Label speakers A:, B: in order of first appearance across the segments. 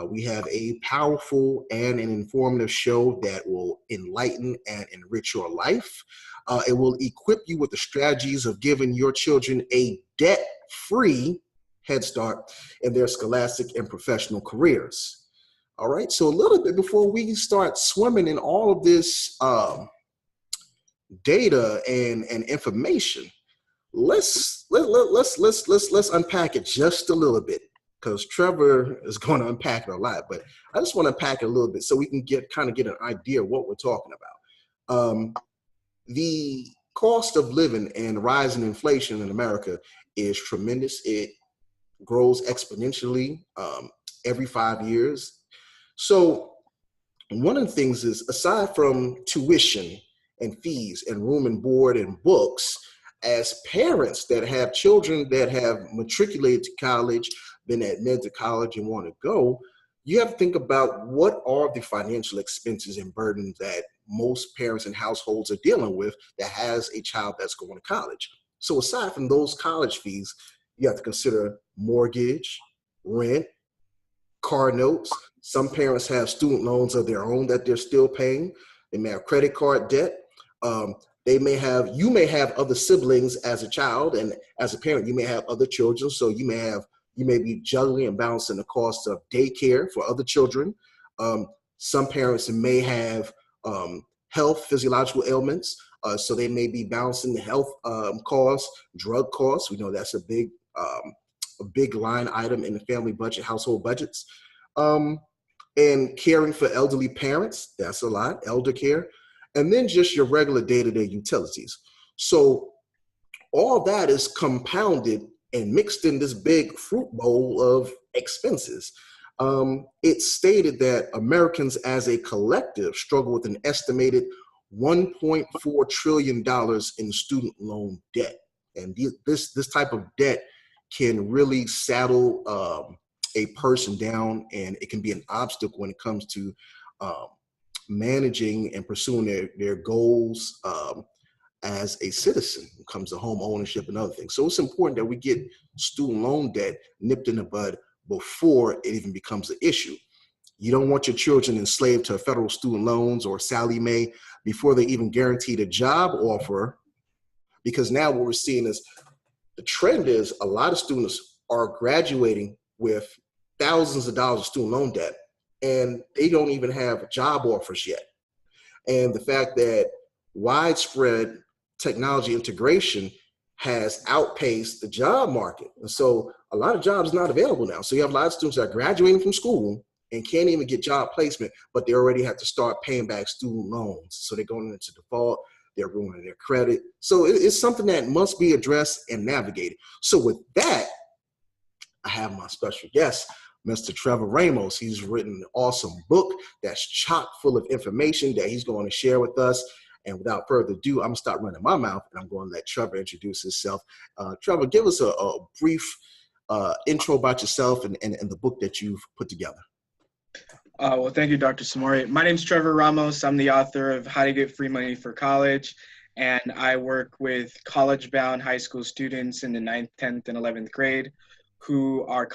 A: We have a powerful and an informative show that will enlighten and enrich your life. It will equip you with the strategies of giving your children a debt-free head start in their scholastic and professional careers. All right, so a little bit before we start swimming in all of this data and information, let's unpack it just a little bit, because Trevor is going to unpack it a lot, but I just want to unpack it a little bit so we can get an idea of what we're talking about. The cost of living and rising inflation in America is tremendous. It grows exponentially every 5 years. So one of the things is, aside from tuition and fees and room and board and books, as parents that have children that have matriculated to college, been admitted to college and want to go, you have to think about what are the financial expenses and burdens that most parents and households are dealing with that has a child that's going to college. So aside from those college fees, you have to consider mortgage, rent, car notes. Some parents have student loans of their own that they're still paying. They may have credit card debt. You may have other siblings as a child, and as a parent, you may have other children. So you may be juggling and balancing the cost of daycare for other children. Some parents may have health, physiological ailments. So they may be balancing the health costs, drug costs. We know that's a big line item in the family budget, household budgets. And caring for elderly parents, that's a lot, elder care. And then just your regular day-to-day utilities. So all that is compounded and mixed in this big fruit bowl of expenses. It's stated that Americans as a collective struggle with an estimated $1.4 trillion in student loan debt. And this type of debt can really saddle a person down, and it can be an obstacle when it comes to managing and pursuing their goals as a citizen when it comes to home ownership and other things. So it's important that we get student loan debt nipped in the bud before it even becomes an issue. You don't want your children enslaved to federal student loans or Sallie Mae before they even guaranteed a job offer, because now what we're seeing is the trend is a lot of students are graduating with thousands of dollars of student loan debt, and they don't even have job offers yet. And the fact that widespread technology integration has outpaced the job market. And so a lot of jobs are not available now. So you have a lot of students that are graduating from school and can't even get job placement, but they already have to start paying back student loans. So they're going into default, they're ruining their credit. So it's something that must be addressed and navigated. So with that, I have my special guest, Mr. Trevor Ramos. He's written an awesome book that's chock full of information that he's going to share with us. And without further ado, I'm going to stop running my mouth, and I'm going to let Trevor introduce himself. Trevor, give us a brief intro about yourself and the book that you've put together.
B: Well, thank you, Dr. Samori. My name's Trevor Ramos. I'm the author of How to Get Free Money for College, and I work with college-bound high school students in the 9th, 10th, and 11th grade who are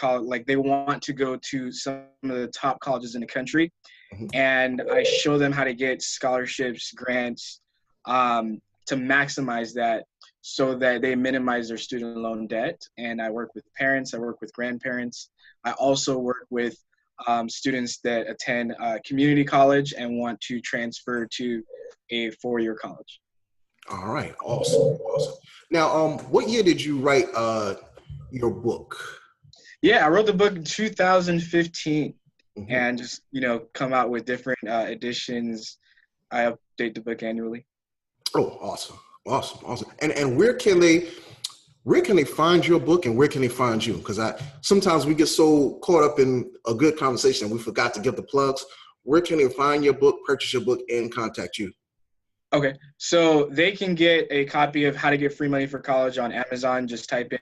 B: they want to go to some of the top colleges in the country. Mm-hmm. And I show them how to get scholarships, grants, to maximize that so that they minimize their student loan debt. And I work with parents, I work with grandparents. I also work with students that attend community college and want to transfer to a 4-year college.
A: All right, awesome. Now, what year did you write your book?
B: Yeah, I wrote the book in 2015, mm-hmm. and just, come out with different editions. I update the book annually.
A: Oh, awesome. And where can they find your book, and where can they find you? Because sometimes we get so caught up in a good conversation and we forgot to give the plugs. Where can they find your book, purchase your book, and contact you?
B: Okay, so they can get a copy of How to Get Free Money for College on Amazon. Just type in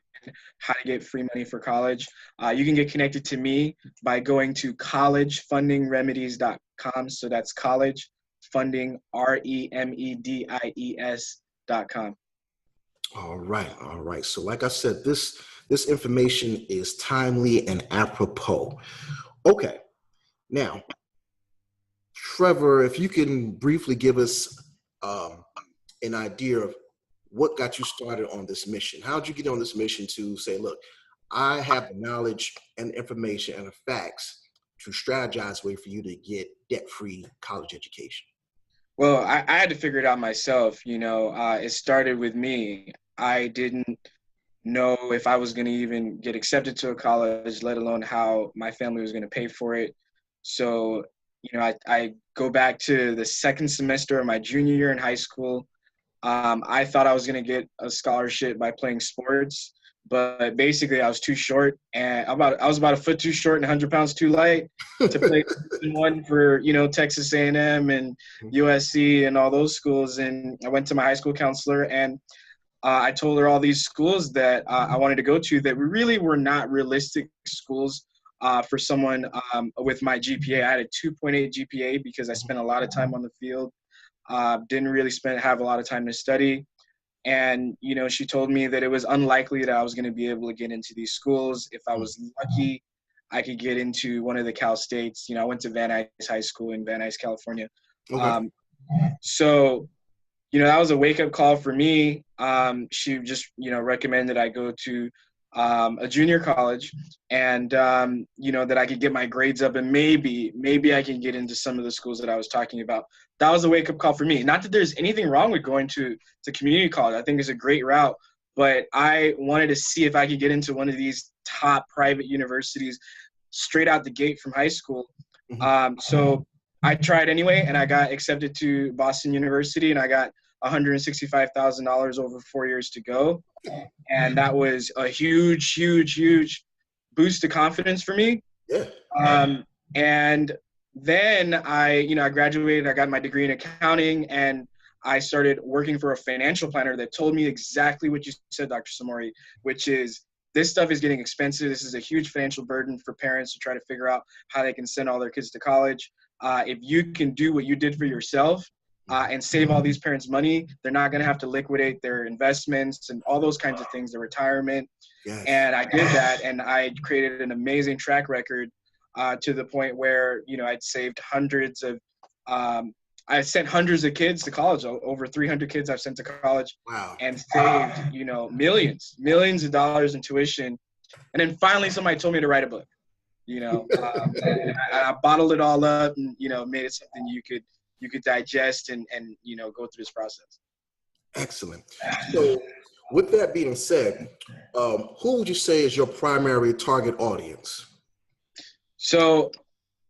B: How to Get Free Money for College. You can get connected to me by going to collegefundingremedies.com. So that's collegefundingremedies.com.
A: All right. So like I said, this information is timely and apropos. Okay, Now, Trevor, if you can briefly give us an idea of what got you started on this mission. How did you get on this mission to say, look, I have the knowledge and information and the facts to strategize a way for you to get debt-free college education?
B: Well, I had to figure it out myself. It started with me. I didn't know if I was going to even get accepted to a college, let alone how my family was going to pay for it. So, I go back to the second semester of my junior year in high school. I thought I was going to get a scholarship by playing sports, but basically I was too short, and I was about a foot too short and 100 pounds too light to play one for, Texas A&M and USC and all those schools. And I went to my high school counselor, and I told her all these schools that I wanted to go to that really were not realistic schools for someone with my GPA. I had a 2.8 GPA because I spent a lot of time on the field. Didn't really have a lot of time to study. And, she told me that it was unlikely that I was going to be able to get into these schools. If I was lucky, I could get into one of the Cal States. I went to Van Nuys High School in Van Nuys, California.
A: Okay.
B: So, that was a wake-up call for me. She just, recommended I go to a junior college and, that I could get my grades up and maybe I can get into some of the schools that I was talking about. That was a wake-up call for me. Not that there's anything wrong with going to community college. I think it's a great route, but I wanted to see if I could get into one of these top private universities straight out the gate from high school. So I tried anyway, and I got accepted to Boston University, and I got $165,000 over 4 years to go. And that was a huge, huge, huge boost of confidence for me.
A: Yeah.
B: And then I graduated, I got my degree in accounting, and I started working for a financial planner that told me exactly what you said, Dr. Samori, which is this stuff is getting expensive. This is a huge financial burden for parents to try to figure out how they can send all their kids to college. If you can do what you did for yourself, and save all these parents money, they're not going to have to liquidate their investments and all those kinds of things, their retirement.
A: Yes.
B: And I did that, and I created an amazing track record to the point where, I'd saved I sent hundreds of kids to college, over 300 kids I've sent to college.
A: Wow.
B: And saved, millions of dollars in tuition. And then finally somebody told me to write a book, and I bottled it all up and, made it something you could digest and go through this process.
A: Excellent. So with that being said, who would you say is your primary target audience?
B: So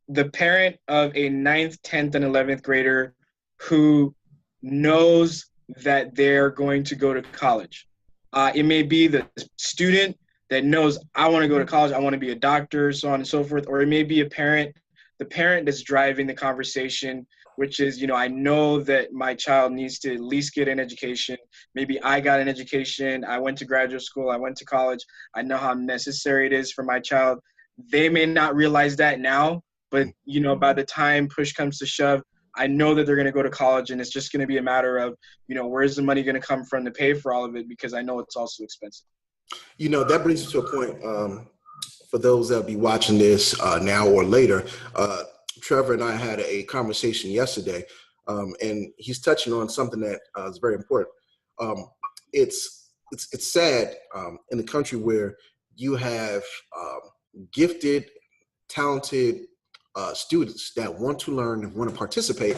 B: the parent of a 9th, 10th, and 11th grader who knows that they're going to go to college. It may be the student that knows, I want to go to college, I want to be a doctor, so on and so forth. Or it may be the parent that's driving the conversation, which is, I know that my child needs to at least get an education. Maybe I got an education. I went to graduate school. I went to college. I know how necessary it is for my child. They may not realize that now, but, by the time push comes to shove, I know that they're going to go to college, and it's just going to be a matter of, where's the money going to come from to pay for all of it, because I know it's also expensive.
A: That brings me to a point, for those that'll be watching this now or later. Trevor and I had a conversation yesterday, and he's touching on something that is very important. It's sad in the country where you have gifted, talented students that want to learn and want to participate,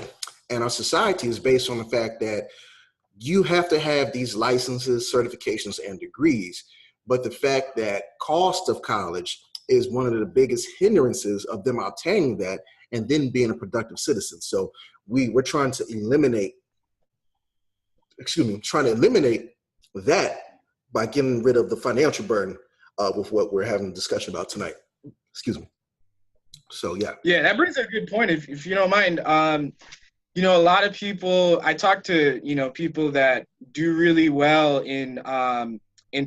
A: and our society is based on the fact that you have to have these licenses, certifications, and degrees. But the fact that cost of college is one of the biggest hindrances of them obtaining that and then being a productive citizen. So we're trying to eliminate that by getting rid of the financial burden with what we're having a discussion about tonight. Excuse me. So, yeah. Yeah,
B: that brings a good point, if you don't mind. A lot of people, I talk to, people that do really well in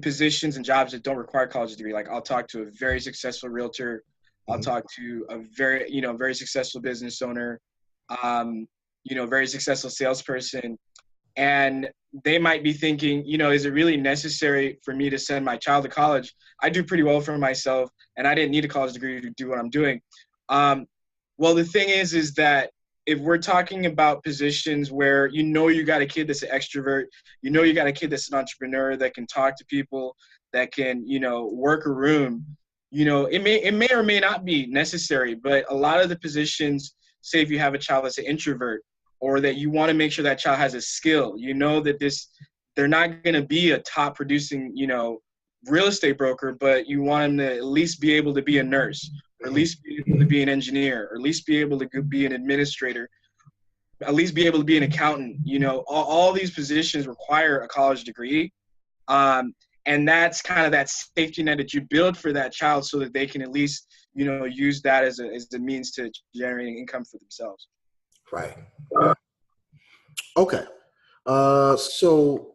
B: positions and jobs that don't require a college degree. Like, I'll talk to a very successful realtor. I'll talk to a very successful business owner, very successful salesperson. And they might be thinking, is it really necessary for me to send my child to college? I do pretty well for myself, and I didn't need a college degree to do what I'm doing. Well, the thing is that if we're talking about positions where you got a kid that's an extrovert, you got a kid that's an entrepreneur that can talk to people, that can work a room, it may or may not be necessary. But a lot of the positions, say if you have a child that's an introvert, or that you want to make sure that child has a skill, that they're not going to be a top producing real estate broker, but you want them to at least be able to be a nurse, or at least be able to be an engineer, or at least be able to be an administrator, at least be able to be an accountant. All these positions require a college degree. And that's kind of that safety net that you build for that child, so that they can at least, use that as a means to generating income for themselves.
A: Right. Okay. So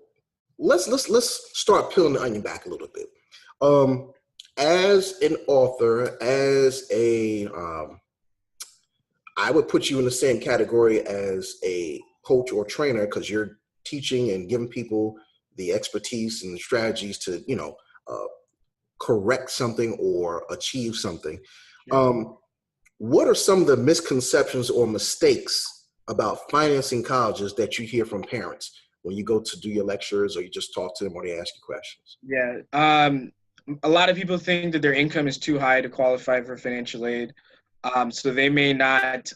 A: let's start peeling the onion back a little bit. As an author, I would put you in the same category as a coach or trainer, because you're teaching and giving people the expertise and the strategies to, correct something or achieve something. What are some of the misconceptions or mistakes about financing colleges that you hear from parents when you go to do your lectures, or you just talk to them, or they ask you questions?
B: Yeah. A lot of people think that their income is too high to qualify for financial aid. So they may not,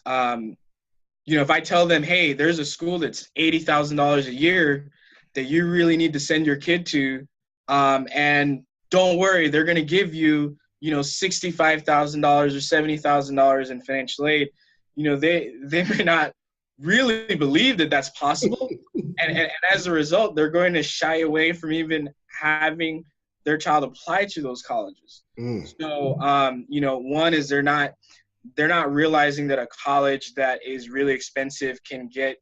B: if I tell them, hey, there's a school that's $80,000 a year that you really need to send your kid to, and don't worry, they're going to give you, $65,000 or $70,000 in financial aid, they may not really believe that that's possible. And as a result, they're going to shy away from even having their child apply to those colleges. So, one is they're not realizing that a college that is really expensive can give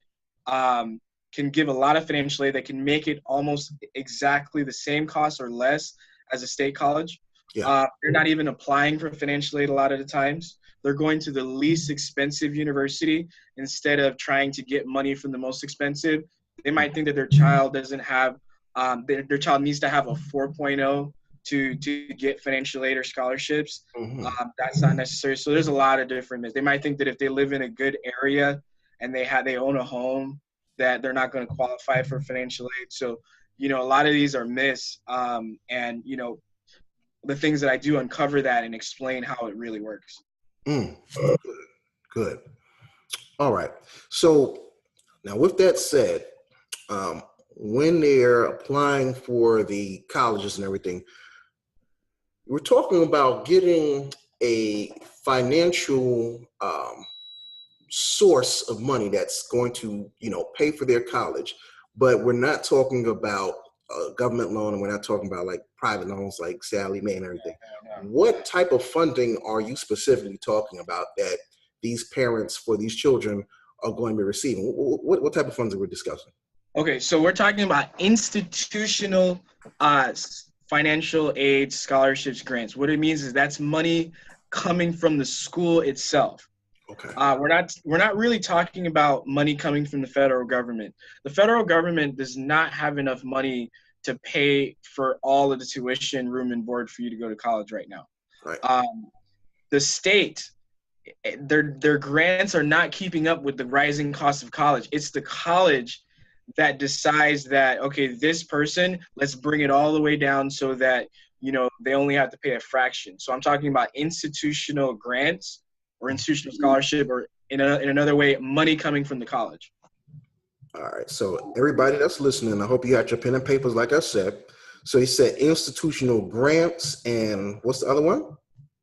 B: a lot of financial aid that can make it almost exactly the same cost or less as a state college.
A: Yeah.
B: They're not even applying for financial aid a lot of the times. They're going to the least expensive university instead of trying to get money from the most expensive. They might think that their child doesn't have, their child needs to have a 4.0 to get financial aid or scholarships. That's not necessary. So there's a lot of different myths. They might think that if they live in a good area and they own a home, that they're not going to qualify for financial aid. So, a lot of these are myths. And, the things that I do uncover that and explain how it really works.
A: Good. All right. So now, with that said, when they're applying for the colleges and everything, we're talking about getting a financial source of money that's going to, pay for their college. But we're not talking about a government loan, and we're not talking about like private loans like Sally Mae and everything. What type of funding are you specifically talking about that these parents for these children are going to be receiving? What type of funds are we discussing?
B: Okay, so we're talking about institutional financial aid, scholarships, grants. What it means is that's money coming from the school itself.
A: Okay.
B: We're not really talking about money coming from the federal government. The federal government does not have enough money to pay for all of the tuition, room, and board for you to go to college right now.
A: Right.
B: The state, their grants are not keeping up with the rising cost of college. It's the college that decides that, okay, this person, let's bring it all the way down so that, they only have to pay a fraction. So I'm talking about institutional grants or institutional scholarship, or in another way, money coming from the college.
A: All right. So everybody that's listening, I hope you got your pen and papers, like I said. So he said institutional grants, and what's the other one?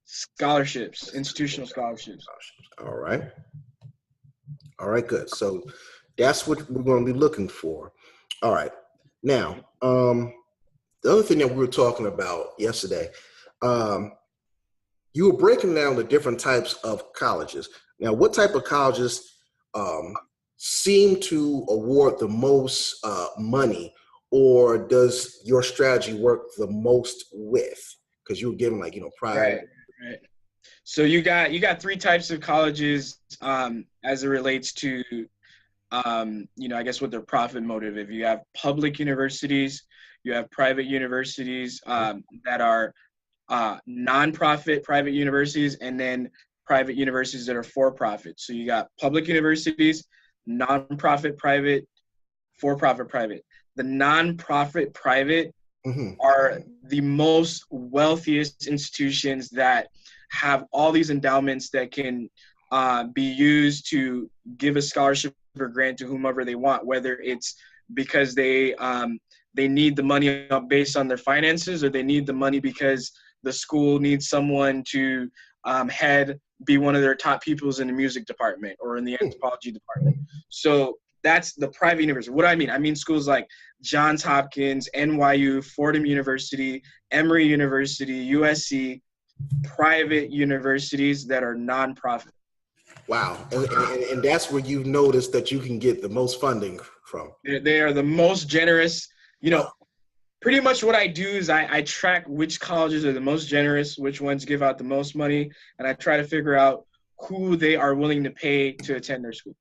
B: Scholarships, institutional scholarships.
A: All right. All right, good. So that's what we're going to be looking for. All right. Now, the other thing that we were talking about yesterday, you were breaking down the different types of colleges. Now, what type of colleges seem to award the most money, or does your strategy work the most with? Because you were giving private.
B: Right. So you got three types of colleges as it relates to, I guess what their profit motive. If you have public universities, you have private universities that are nonprofit private universities, and then private universities that are for profit. So you got public universities, nonprofit private, for-profit private. The nonprofit private are the most wealthiest institutions that have all these endowments that can be used to give a scholarship or grant to whomever they want, whether it's because they need the money based on their finances, or they need the money because the school needs someone to be one of their top pupils in the music department or in the anthropology department. So that's the private university. What do I mean? I mean schools like Johns Hopkins, NYU, Fordham University, Emory University, USC, private universities that are nonprofit.
A: Wow. And that's where you've noticed that you can get the most funding from.
B: They are the most generous. You know, pretty much what I do is I track which colleges are the most generous, which ones give out the most money, and I try to figure out who they are willing to pay to attend their school.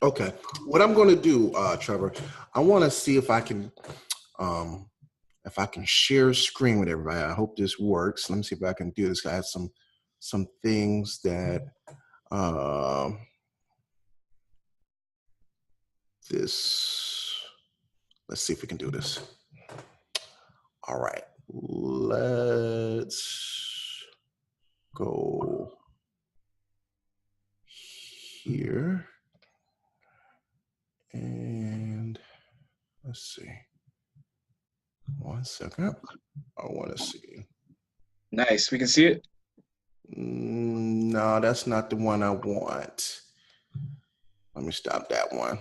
A: Okay. What I'm going to do, Trevor, I want to see if I can share a screen with everybody. I hope this works. Let me see if I can do this. I have some things that let's see if we can do this. All right. Let's go here. And let's see. 1 second. I want to see.
B: Nice. We can see it?
A: No, that's not the one I want. Let me stop that one.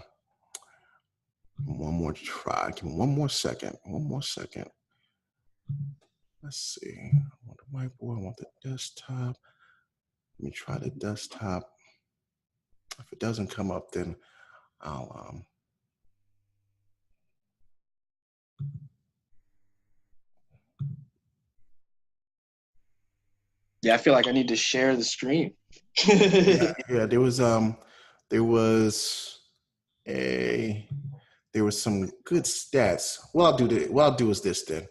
A: One more try. Give me 1 more second. 1 more second. Let's see. I want the whiteboard. I want the desktop. Let me try the desktop. If it doesn't come up, then I'll
B: Yeah, I feel like I need to share the screen.
A: yeah, there was some good stats. What I'll do is this then.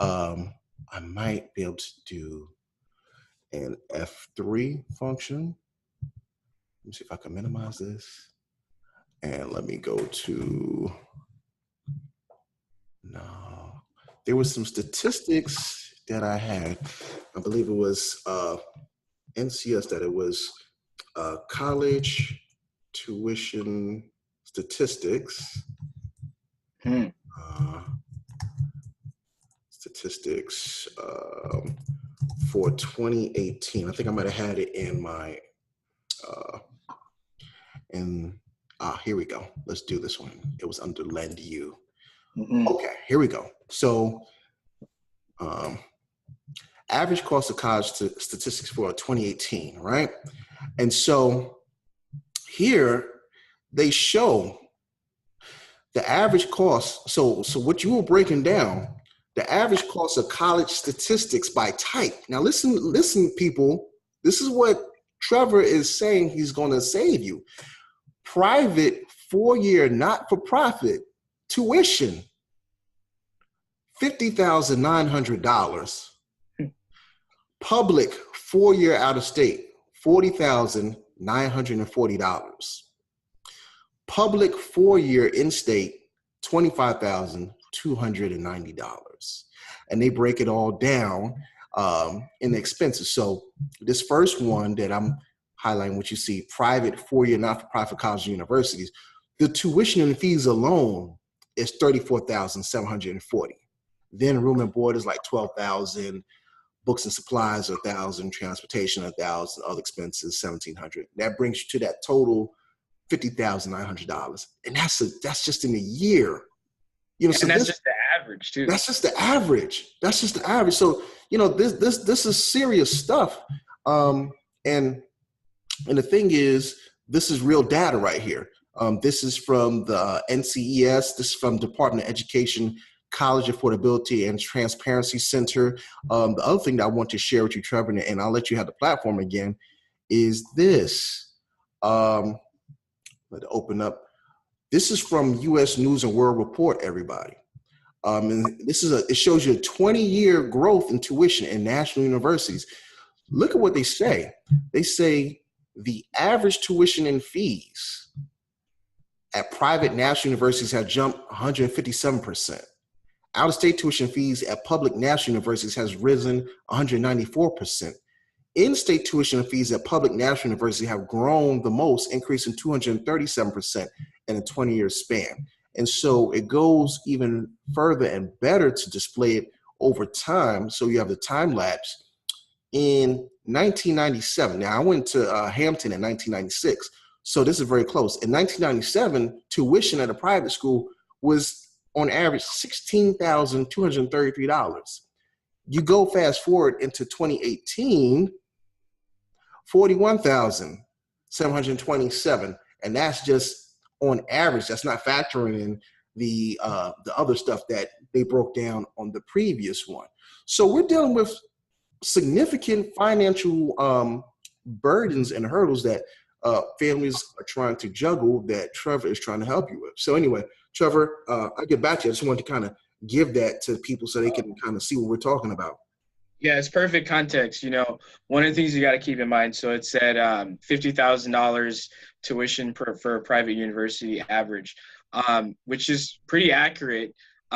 A: I might be able to do an F3 function. Let me see if I can minimize this. And let me go to, no. There was some statistics that I had. I believe it was NCS, that it was college tuition statistics. Statistics for 2018. I think I might have had it in my, here we go. Let's do this one. It was under Lend U. Okay, here we go. So average cost of college statistics for 2018, right? And so here they show the average cost. So what you were breaking down, the average cost of college statistics by type. Now listen, people, this is what Trevor is saying he's going to save you. Private 4-year not-for-profit tuition, $50,900. Public 4-year out-of-state, $40,940. Public 4-year in-state, $25,290. And they break it all down in the expenses. So this first one that I'm highlighting, what you see, private 4-year not-for-profit colleges and universities, the tuition and fees alone is $34,740. Then room and board is like $12,000. Books and supplies are $1,000, transportation $1,000, other expenses $1,700. That brings you to that total $50,900, and that's just in a year. You know,
B: and so that's just the average too.
A: That's just the average. That's just the average. So you know, this is serious stuff. And the thing is, this is real data right here. This is from the NCES. This is from Department of Education College Affordability and Transparency Center. The other thing that I want to share with you, Trevor, and I'll let you have the platform again, is this. Let's open up. This is from U.S. News and World Report, everybody. And it shows you a 20-year growth in tuition in national universities. Look at what they say. They say the average tuition and fees at private national universities have jumped 157%. Out-of-state tuition fees at public national universities has risen 194%. In-state tuition fees at public national universities have grown the most, increasing 237% in a 20-year span. And so it goes even further and better to display it over time. So you have the time lapse. In 1997, now I went to Hampton in 1996, so this is very close. In 1997, tuition at a private school was on average $16,233. You go fast forward into 2018, 41,727, and that's just on average. That's not factoring in the other stuff that they broke down on the previous one. So we're dealing with significant financial burdens and hurdles that families are trying to juggle, that Trevor is trying to help you with. So anyway, Trevor, I'll get back to you. I just wanted to kind of give that to people so they can kind of see what we're talking about.
B: Yeah, it's perfect context. One of the things you got to keep in mind, so it said $50,000 tuition for a private university average, which is pretty accurate.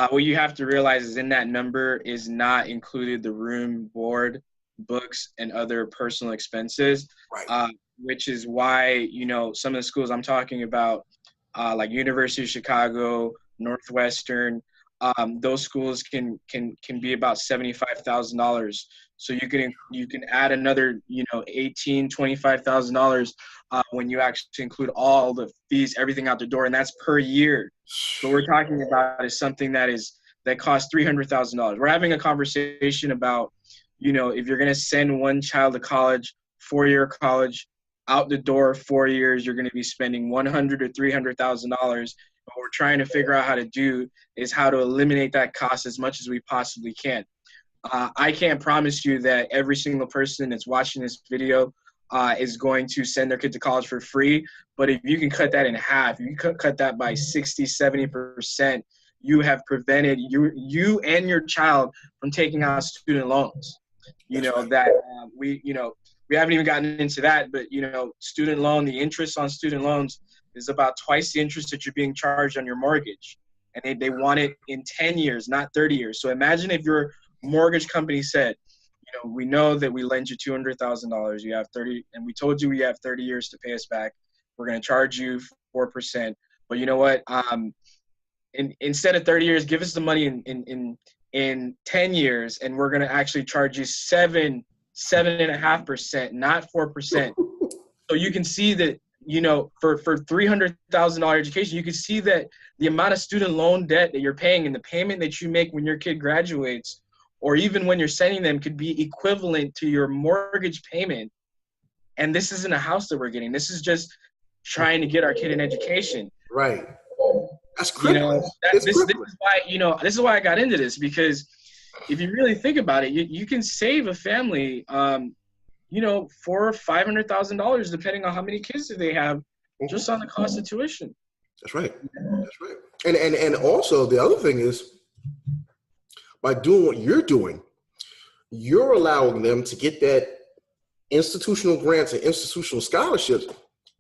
B: What you have to realize is in that number is not included the room, board, books, and other personal expenses,
A: Right.
B: Which is why, some of the schools I'm talking about, like University of Chicago, Northwestern, those schools can be about $75,000. So you can add another, $25,000 when you actually include all the fees, everything out the door, and that's per year. What we're talking about is something that costs $300,000. We're having a conversation about, if you're going to send one child to college, 4-year college, out the door 4 years, you're going to be spending $100,000 to $300,000. What we're trying to figure out how to do is how to eliminate that cost as much as we possibly can. I can't promise you that every single person that's watching this video is going to send their kid to college for free. But if you can cut that in half, if you cut that by 60, 70%, you have prevented you and your child from taking out student loans. We haven't even gotten into that, but student loan, the interest on student loans is about twice the interest that you're being charged on your mortgage. And they want it in 10 years, not 30 years. So imagine if your mortgage company said, we know that we lend you $200,000. You have 30, and we told you we have 30 years to pay us back. We're going to charge you 4%. But you know what? Instead of 30 years, give us the money in 10 years, and we're going to actually charge you 7.5%, not 4%. So you can see that, for $300,000 education, you can see that the amount of student loan debt that you're paying and the payment that you make when your kid graduates, or even when you're sending them, could be equivalent to your mortgage payment. And this isn't a house that we're getting. This is just trying to get our kid an education.
A: Right. That's crippling.
B: This is why, this is why I got into this, because if you really think about it, you can save a family, $400,000 or $500,000, depending on how many kids they have, just on the cost of tuition.
A: That's right. That's right. And also the other thing is, by doing what you're doing, you're allowing them to get that institutional grants and institutional scholarships,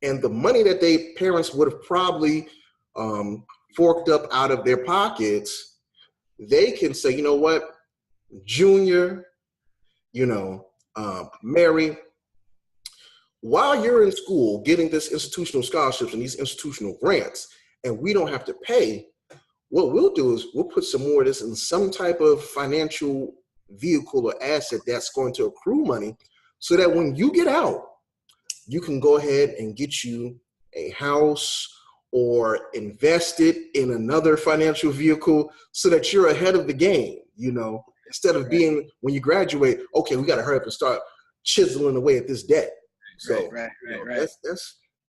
A: and the money that they parents would have probably forked up out of their pockets, they can say, you know what, Junior, Mary, while you're in school getting this institutional scholarships and these institutional grants, and we don't have to pay, what we'll do is we'll put some more of this in some type of financial vehicle or asset that's going to accrue money, so that when you get out, you can go ahead and get you a house or invest it in another financial vehicle, so that you're ahead of the game, instead of being, when you graduate, okay, we got to hurry up and start chiseling away at this debt. So
B: right.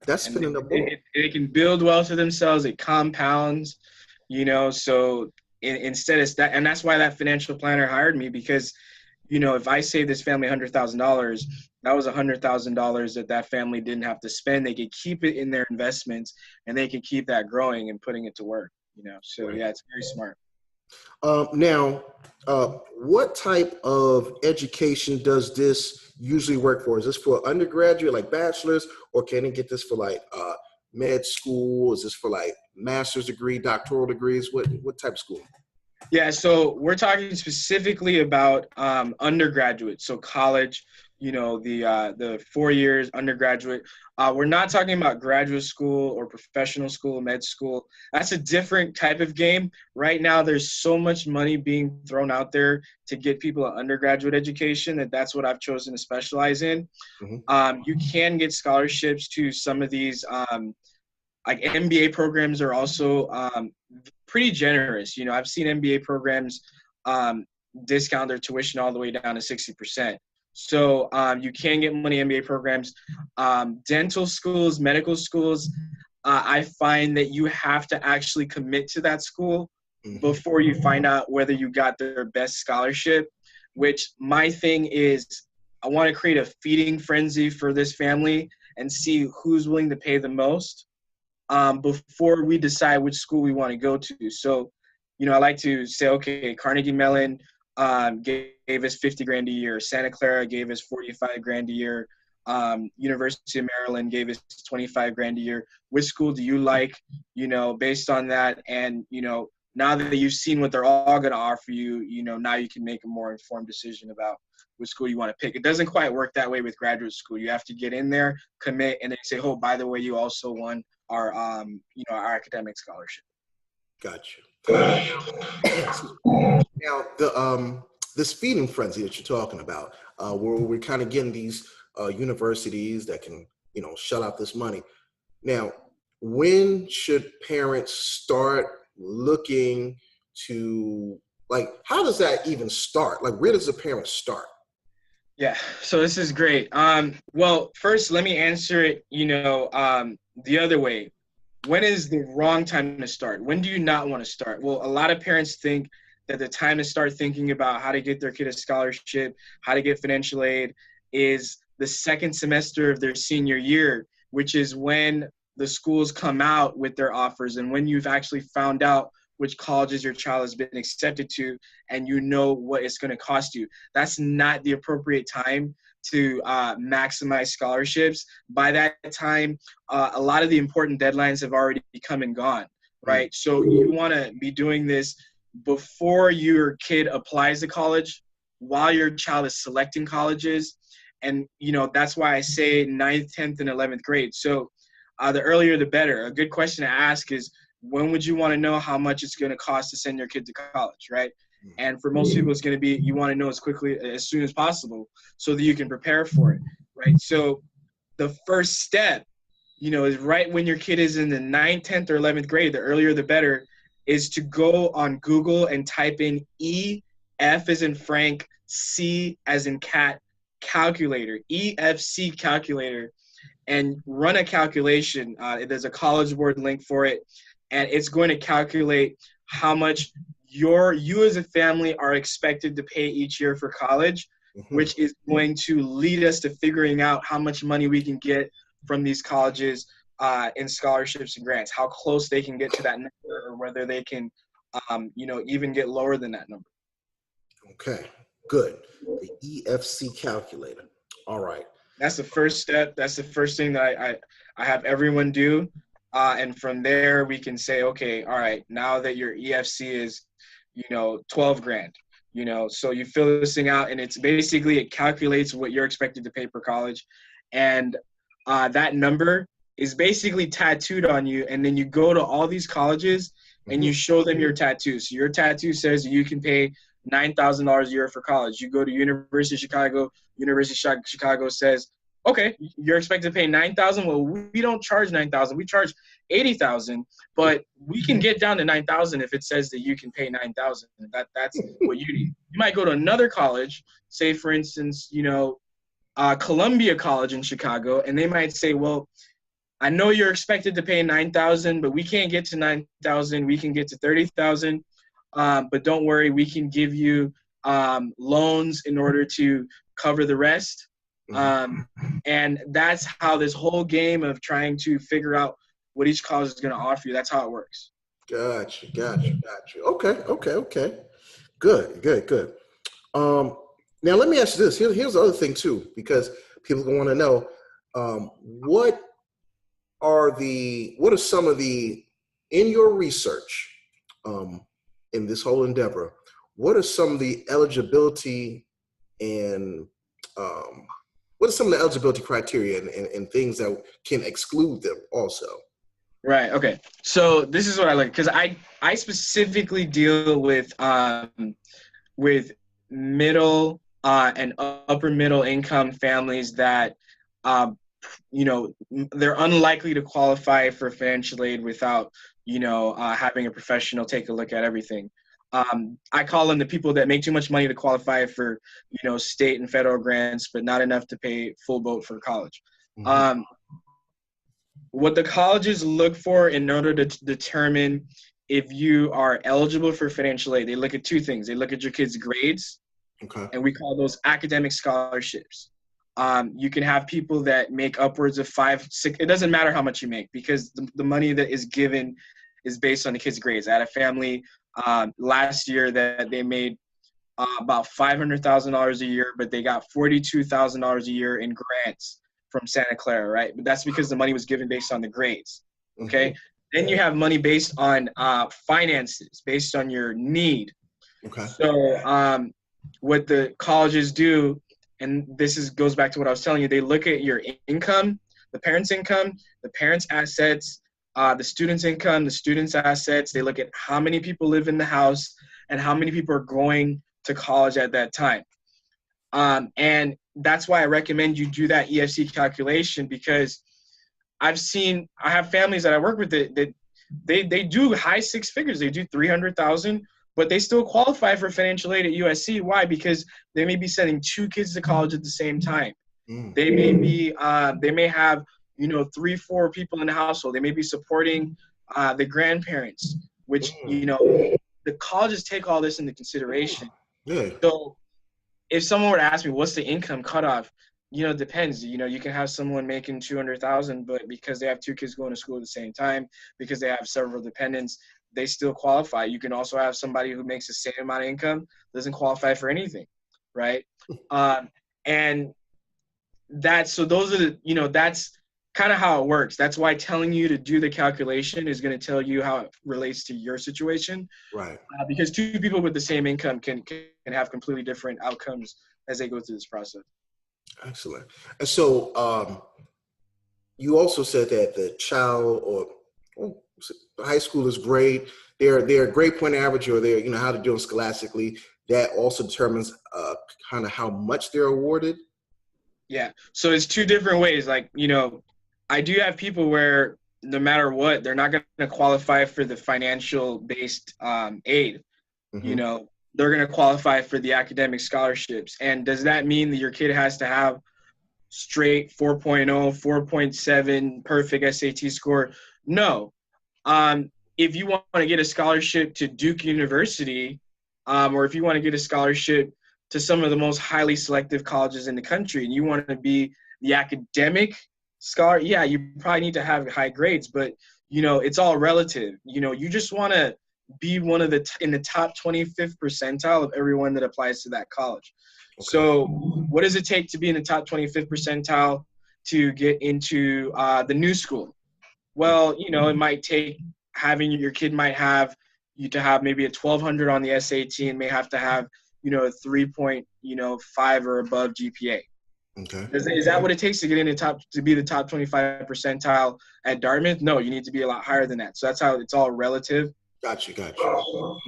A: That's spinning the ball.
B: It can build wealth for themselves. It compounds, so instead of that, and that's why that financial planner hired me, because, if I save this family $100,000, that was $100,000 that family didn't have to spend. They could keep it in their investments, and they could keep that growing and putting it to work, So yeah, it's very smart.
A: Now, what type of education does this usually work for? Is this for undergraduate, like bachelor's, or can it get this for like med school? Is this for like master's degree, doctoral degrees? What type of school?
B: Yeah, so we're talking specifically about undergraduate, so college, the 4 years undergraduate. We're not talking about graduate school or professional school, med school. That's a different type of game. Right now, there's so much money being thrown out there to get people an undergraduate education that's what I've chosen to specialize in.
A: Hmm.
B: You can get scholarships to some of these like MBA programs are also pretty generous. I've seen MBA programs discount their tuition all the way down to 60%. So you can get money MBA programs. Dental schools, medical schools, I find that you have to actually commit to that school before you find out whether you got their best scholarship, which my thing is I want to create a feeding frenzy for this family and see who's willing to pay the most before we decide which school we want to go to. So, I like to say, okay, Carnegie Mellon gave us 50 grand a year. Santa Clara gave us 45 grand a year. University of Maryland gave us 25 grand a year. Which school do you like? Based on that. And, now that you've seen what they're all going to offer you, now you can make a more informed decision about which school you want to pick. It doesn't quite work that way with graduate school. You have to get in there, commit, and then say, oh, by the way, you also won our our academic scholarship.
A: Gotcha. Now, this feeding frenzy that you're talking about, where we're kind of getting these universities that can, shell out this money. Now, when should parents start looking to, like, how does that even start? Like, where does a parent start?
B: Yeah, so this is great. Well, first, let me answer it, the other way. When is the wrong time to start? When do you not want to start? Well, a lot of parents think that the time to start thinking about how to get their kid a scholarship, how to get financial aid is the second semester of their senior year, which is when the schools come out with their offers and when you've actually found out which colleges your child has been accepted to and what it's going to cost you. That's not the appropriate time to maximize scholarships. By that time, a lot of the important deadlines have already come and gone, right? So you want to be doing this before your kid applies to college, while your child is selecting colleges. And, that's why I say 9th, 10th, and 11th grade. So the earlier, the better. A good question to ask is, when would you want to know how much it's going to cost to send your kid to college, right? And for most people, it's going to be, you want to know as soon as possible so that you can prepare for it, right? So the first step, is right when your kid is in the 9th, 10th, or 11th grade, the earlier the better, is to go on Google and type in EF as in Frank, C as in cat, calculator, EFC calculator, and run a calculation. There's a College Board link for it. And it's going to calculate how much you as a family are expected to pay each year for college, which is going to lead us to figuring out how much money we can get from these colleges in scholarships and grants, how close they can get to that number, or whether they can, even get lower than that number.
A: Okay, good. The EFC calculator. All right.
B: That's the first step. That's the first thing that I have everyone do. And from there, we can say, okay, all right, now that your EFC is, 12 grand, so you fill this thing out and it's basically, it calculates what you're expected to pay per college. And that number is basically tattooed on you. And then you go to all these colleges and you show them your tattoo. So your tattoo says you can pay $9,000 a year for college. You go to University of Chicago says, okay, you're expected to pay $9,000. Well, we don't charge $9,000. We charge $80,000, but we can get down to $9,000 if it says that you can pay $9,000. That's what you need. You might go to another college, say for instance, Columbia College in Chicago, and they might say, well, I know you're expected to pay $9,000, but we can't get to $9,000. We can get to $30,000. But don't worry, we can give you loans in order to cover the rest. And that's how this whole game of trying to figure out what each college is going to offer you, that's how it works.
A: Gotcha. Okay. Good. Um, Now let me ask you this. Here's the other thing too, because people want to know what what are some of the in your research um, in this whole endeavor? What are some of the eligibility and um, what are some of the eligibility criteria and things that can exclude them also?
B: Right. Okay. So this is what I like because I specifically deal with middle and upper middle income families that um, they're unlikely to qualify for financial aid without having a professional take a look at everything. I call them the people that make too much money to qualify for state and federal grants, but not enough to pay full boat for college.
A: Mm-hmm.
B: Um, what the colleges look for in order to determine if you are eligible for financial aid, they look at two things. They look at your kids' grades,
A: Okay.
B: and we call those academic scholarships. You can have people that make upwards of 5, 6. It doesn't matter how much you make because the money that is given is based on the kids' grades. I had a family last year that they made about $500,000 a year, but they got $42,000 a year in grants from Santa Clara, right? But that's because the money was given based on the grades. Okay.
A: Mm-hmm.
B: Then you have money based on finances, based on your need.
A: Okay.
B: So what the colleges do, and goes back to what I was telling you, they look at your income, the parents' assets, the students' income, the students' assets. They look at how many people live in the house and how many people are going to college at that time. And that's why I recommend you do that EFC calculation because I have families that I work with that they do high six figures. They do 300,000, but they still qualify for financial aid at USC. Why? Because they may be sending 2 kids to college at the same time.
A: Mm.
B: They may have 3, 4 people in the household. They may be supporting the grandparents, which the colleges take all this into consideration.
A: Yeah.
B: So if someone were to ask me what's the income cutoff, it depends. You can have someone making 200,000, but because they have 2 kids going to school at the same time, because they have several dependents, they still qualify. You can also have somebody who makes the same amount of income, doesn't qualify for anything, right? And that's kind of how it works. That's why telling you to do the calculation is going to tell you how it relates to your situation.
A: Right.
B: Because 2 people with the same income can have completely different outcomes as they go through this process.
A: Excellent. And so you also said that the child or the high school is grade, their grade point average or their, how they're doing scholastically, that also determines kind of how much they're awarded.
B: Yeah. So it's 2 different ways. Like, I do have people where no matter what, they're not going to qualify for the financial based aid.
A: Mm-hmm.
B: They're going to qualify for the academic scholarships. And does that mean that your kid has to have straight 4.0, 4.7 perfect SAT score? No. If you want to get a scholarship to Duke University, or if you want to get a scholarship to some of the most highly selective colleges in the country, and you want to be the academic scholar, yeah, you probably need to have high grades, but it's all relative. You just want to be one of in the top 25th percentile of everyone that applies to that college.
A: Okay.
B: So what does it take to be in the top 25th percentile to get into the new school? Well, it might take your kid might have you to have maybe a 1200 on the SAT and may have to have, a 3.5 or above GPA.
A: Okay.
B: Is that what it takes to get in to be the top 25 percentile at Dartmouth? No, you need to be a lot higher than that. So that's how it's all relative.
A: Gotcha.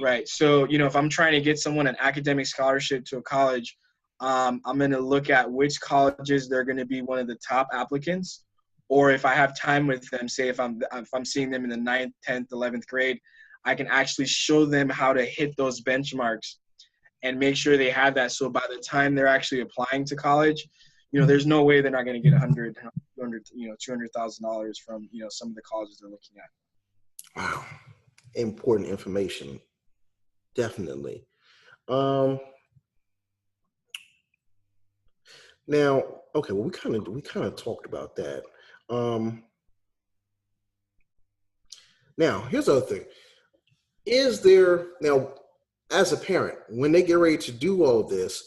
B: Right. So, if I'm trying to get someone an academic scholarship to a college, I'm going to look at which colleges they're going to be one of the top applicants. Or if I have time with them, say if I'm seeing them in the 9th, 10th, 11th grade, I can actually show them how to hit those benchmarks and make sure they have that. So by the time they're actually applying to college, there's no way they're not going to get $100, $200,000 from, some of the colleges they're looking at.
A: Wow. Important information. Definitely. Now, okay, well, we kind of talked about that. Now, here's the other thing. is there now, as a parent, when they get ready to do all this,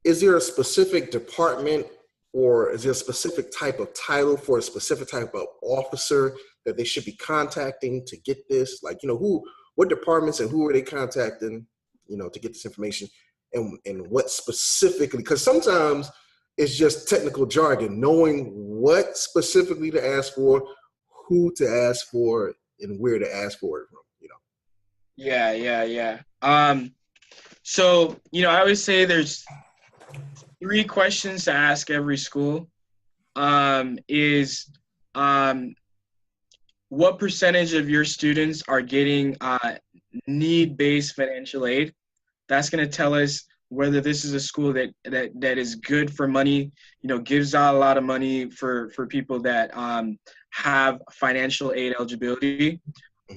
A: is there a specific department or is there a specific type of title for a specific type of officer that they should be contacting to get this? Like, what departments and who are they contacting, to get this information, and what specifically, because sometimes it's just technical jargon, knowing what specifically to ask for, who to ask for, and where to ask for it from.
B: Yeah. So, I always say there's 3 questions to ask every school. Is what percentage of your students are getting need-based financial aid? That's going to tell us whether this is a school that is good for money, gives out a lot of money for people that have financial aid eligibility.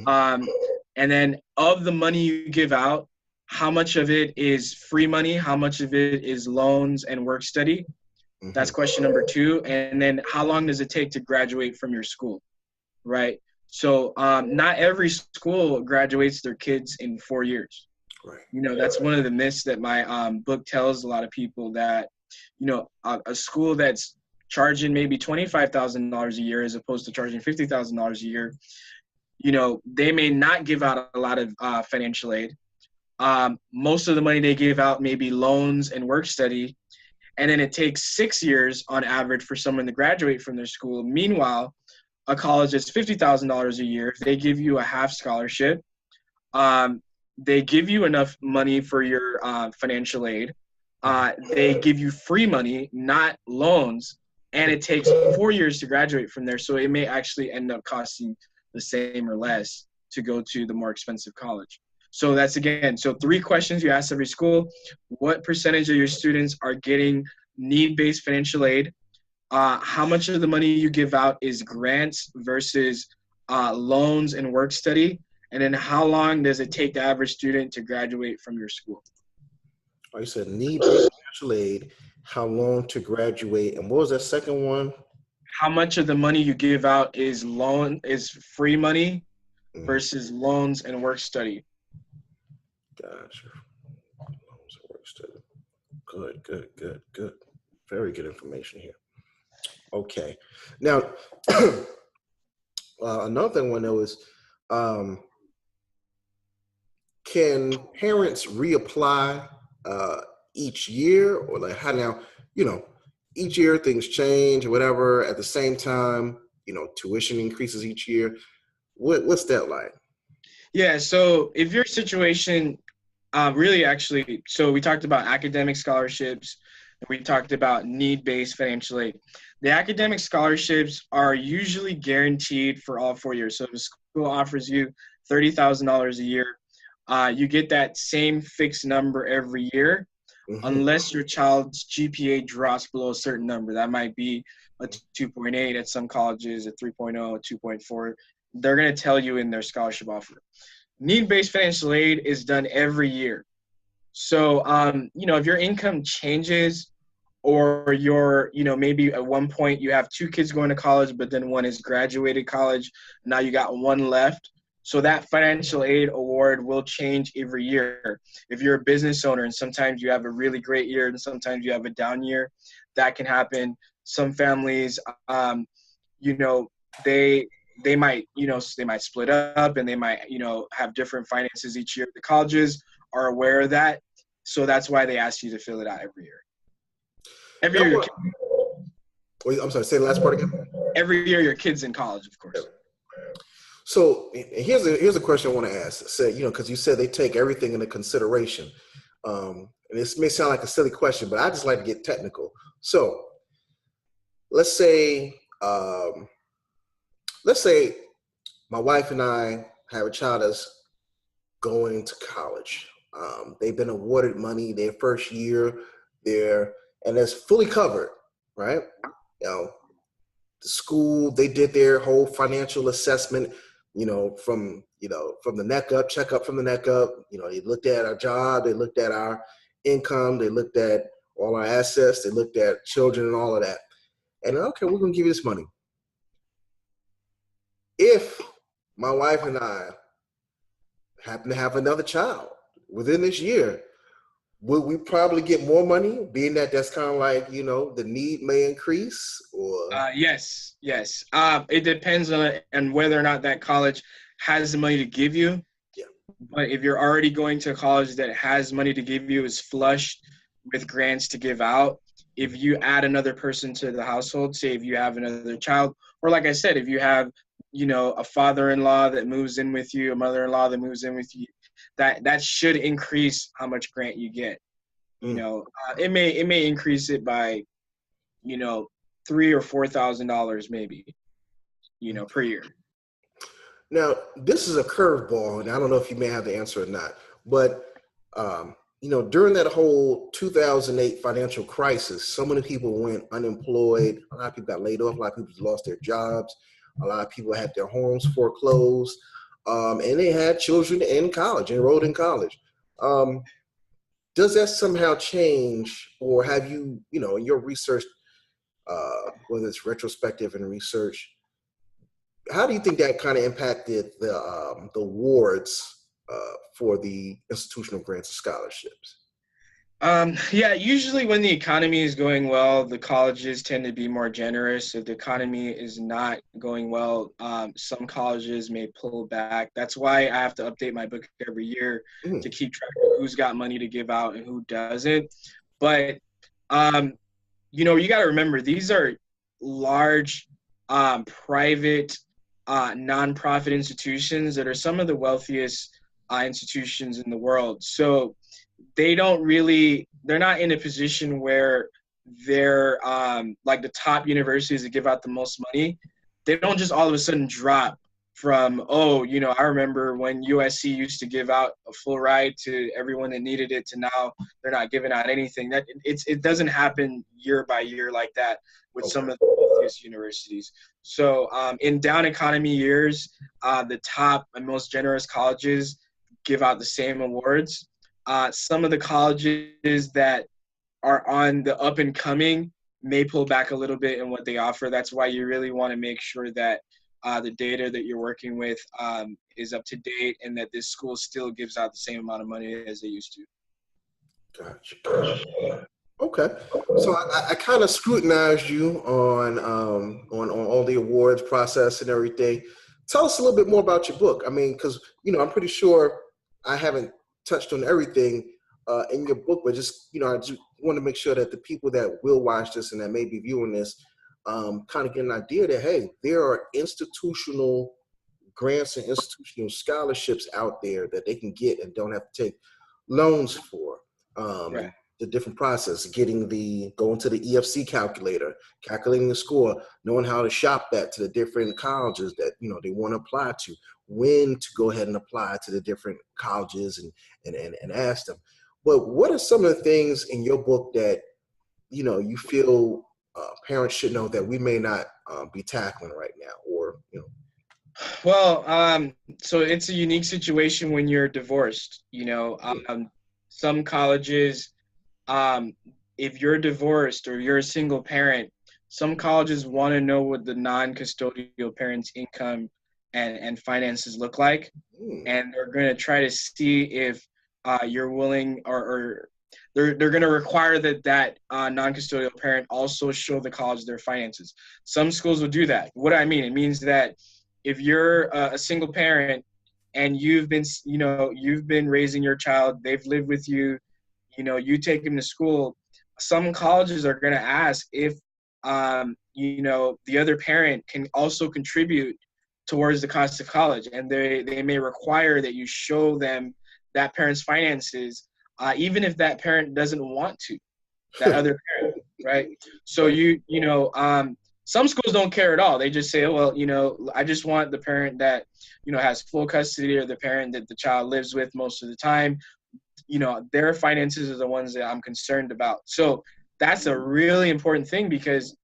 B: And then of the money you give out, how much of it is free money? How much of it is loans and work study? That's question number 2. And then how long does it take to graduate from your school, right? So not every school graduates their kids in 4 years.
A: Right.
B: That's one of the myths that my book tells a lot of people, that, a school that's charging maybe $25,000 a year as opposed to charging $50,000 a year, they may not give out a lot of financial aid. Most of the money they give out may be loans and work study. And then it takes 6 years on average for someone to graduate from their school. Meanwhile, a college that's $50,000 a year, they give you a half scholarship. They give you enough money for your financial aid. They give you free money, not loans. And it takes 4 years to graduate from there. So it may actually end up costing the same or less to go to the more expensive college. So that's, again, so 3 questions you ask every school. What percentage of your students are getting need-based financial aid? How much of the money you give out is grants versus loans and work study? And then how long does it take the average student to graduate from your school?
A: Oh, you said need-based financial aid, how long to graduate, and what was that second one?
B: How much of the money you give out is free money versus loans and work study?
A: Gotcha. Loans and work study. Good. Very good information here. Okay. Now, another thing I want to know is, can parents reapply each year, or like how now, each year things change or whatever. At the same time, tuition increases each year. What's that like?
B: Yeah, so if your situation so we talked about academic scholarships, and we talked about need-based financial aid. The academic scholarships are usually guaranteed for all 4 years. So if a school offers you $30,000 a year, you get that same fixed number every year, unless your child's GPA drops below a certain number. That might be a 2.8 at some colleges, a 3.0, a 2.4. They're going to tell you in their scholarship offer. Need-based financial aid is done every year. So, if your income changes, or maybe at one point you have 2 kids going to college, but then one has graduated college, now you got one left. So that financial aid award will change every year. If you're a business owner and sometimes you have a really great year and sometimes you have a down year, that can happen. Some families, they might split up, and they might, have different finances each year. The colleges are aware of that. So that's why they ask you to fill it out every year. Every year.
A: Wait, I'm sorry, say the last part again.
B: Every year your kid's in college, of course.
A: So here's a question I want to ask. Say, because you said they take everything into consideration. And this may sound like a silly question, but I just like to get technical. So let's say my wife and I have a child that's going to college. They've been awarded money their first year there, and it's fully covered, right? The school, they did their whole financial assessment, from the neck up, check up from the neck up. They looked at our job, they looked at our income, they looked at all our assets, they looked at children and all of that. And okay, we're gonna give you this money. If my wife and I happen to have another child within this year, would we probably get more money, being that that's kind of like, the need may increase or?
B: Yes, yes. It depends on whether or not that college has the money to give you.
A: Yeah.
B: But if you're already going to a college that has money to give you, is flush with grants to give out, if you add another person to the household, say if you have another child, or like I said, if you have, a father-in-law that moves in with you, a mother-in-law that moves in with you, that should increase how much grant you get.
A: Mm.
B: It may increase it by, $3,000 or $4,000 maybe, per year.
A: Now, this is a curveball, and I don't know if you may have the answer or not, but during that whole 2008 financial crisis, so many people went unemployed. A lot of people got laid off. A lot of people lost their jobs. A lot of people had their homes foreclosed, and they had children in college, enrolled in college. Does that somehow change, or have you, in your research, whether it's retrospective and research, how do you think that kind of impacted the awards for the institutional grants and scholarships?
B: Yeah, usually when the economy is going well, the colleges tend to be more generous. If the economy is not going well, some colleges may pull back. That's why I have to update my book every year to keep track of who's got money to give out and who doesn't. But, you got to remember, these are large, private, nonprofit institutions that are some of the wealthiest institutions in the world. So they're not in a position where they're like the top universities that give out the most money. They don't just all of a sudden drop from, I remember when USC used to give out a full ride to everyone that needed it, to now they're not giving out anything. It doesn't happen year by year like that with some of the wealthiest universities. So in down economy years, the top and most generous colleges give out the same awards. Some of the colleges that are on the up and coming may pull back a little bit in what they offer. That's why you really want to make sure that the data that you're working with is up to date, and that this school still gives out the same amount of money as they used to.
A: Gotcha. Okay, so I kind of scrutinized you on all the awards process and everything. Tell us a little bit more about your book. I mean, because I'm pretty sure I haven't touched on everything in your book, but just I just want to make sure that the people that will watch this and that may be viewing this kind of get an idea that, hey, there are institutional grants and institutional scholarships out there that they can get and don't have to take loans for.
B: Right.
A: The different process, going to the EFC calculator, calculating the score, knowing how to shop that to the different colleges that they want to apply to, when to go ahead and apply to the different colleges and ask them. But what are some of the things in your book that you feel parents should know that we may not be tackling right now, or
B: Well, so it's a unique situation when you're divorced. Some colleges, if you're divorced or you're a single parent, some colleges want to know what the non-custodial parent's income and finances look like. And they're going to try to see if you're willing, or they're going to require that non-custodial parent also show the college their finances. Some schools will do that. What do I mean? It means that if you're a single parent and you've been raising your child, they've lived with you, you take them to school, some colleges are going to ask if, the other parent can also contribute towards the cost of college. And they may require that you show them that parent's finances, even if that parent doesn't want to, that other parent, right? So some schools don't care at all. They just say, well, I just want the parent that, has full custody, or the parent that the child lives with most of the time. Their finances are the ones that I'm concerned about. So that's a really important thing, because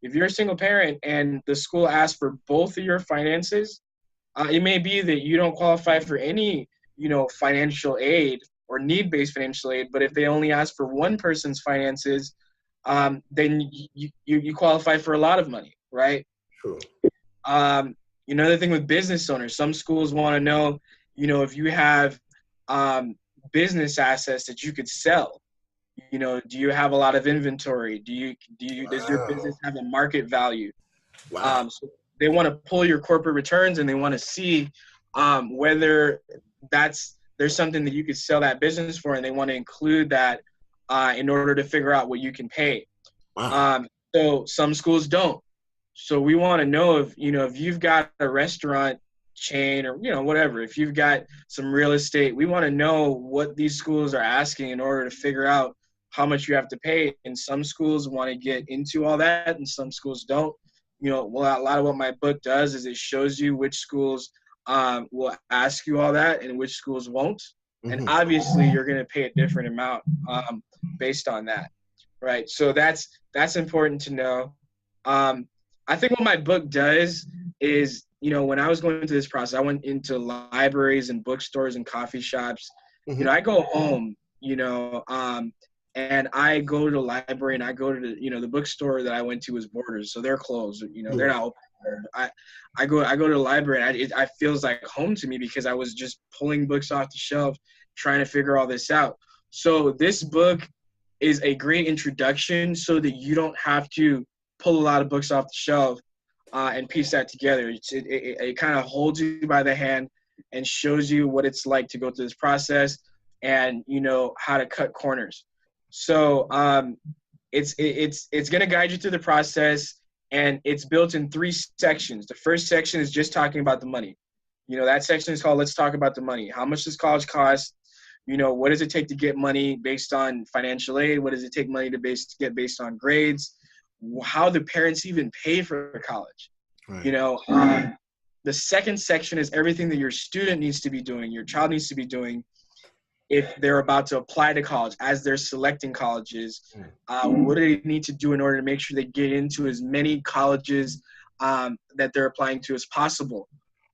B: if you're a single parent and the school asks for both of your finances, it may be that you don't qualify for any, financial aid or need-based financial aid. But if they only ask for one person's finances, then you qualify for a lot of money, right?
A: True.
B: Another thing with business owners, some schools want to know if you have business assets that you could sell. Do you have a lot of inventory? Does your
A: Wow.
B: business have a market value?
A: Wow.
B: So they want to pull your corporate returns, and they want to see whether there's something that you could sell that business for, and they want to include that in order to figure out what you can pay.
A: Wow.
B: So some schools don't. So we want to know if you've got a restaurant chain or whatever, if you've got some real estate, we want to know what these schools are asking in order to figure out how much you have to pay. And some schools want to get into all that, and some schools don't. Well, a lot of what my book does is it shows you which schools will ask you all that and which schools won't. And
A: Hmm.
B: obviously, you're going to pay a different amount based on that, right? So that's important to know. I think what my book does is, when I was going through this process, I went into libraries and bookstores and coffee shops.
A: Hmm.
B: I go home, and I go to the library, and I go to the bookstore that I went to was Borders, so they're closed. They're
A: Right.
B: not open. I go to the library, and it feels like home to me because I was just pulling books off the shelf, trying to figure all this out. So this book is a great introduction so that you don't have to pull a lot of books off the shelf and piece that together. It kind of holds you by the hand and shows you what it's like to go through this process, and how to cut corners. So it's going to guide you through the process, and it's built in 3 sections. The first section is just talking about the money. That section is called "Let's Talk About the Money." How much does college cost? What does it take to get money based on financial aid? What does it take money to get based on grades? How do parents even pay for college?
A: Right.
B: You know, the second section is everything that your student needs to be doing, your child needs to be doing if they're about to apply to college, as they're selecting colleges. What do they need to do in order to make sure they get into as many colleges that they're applying to as possible?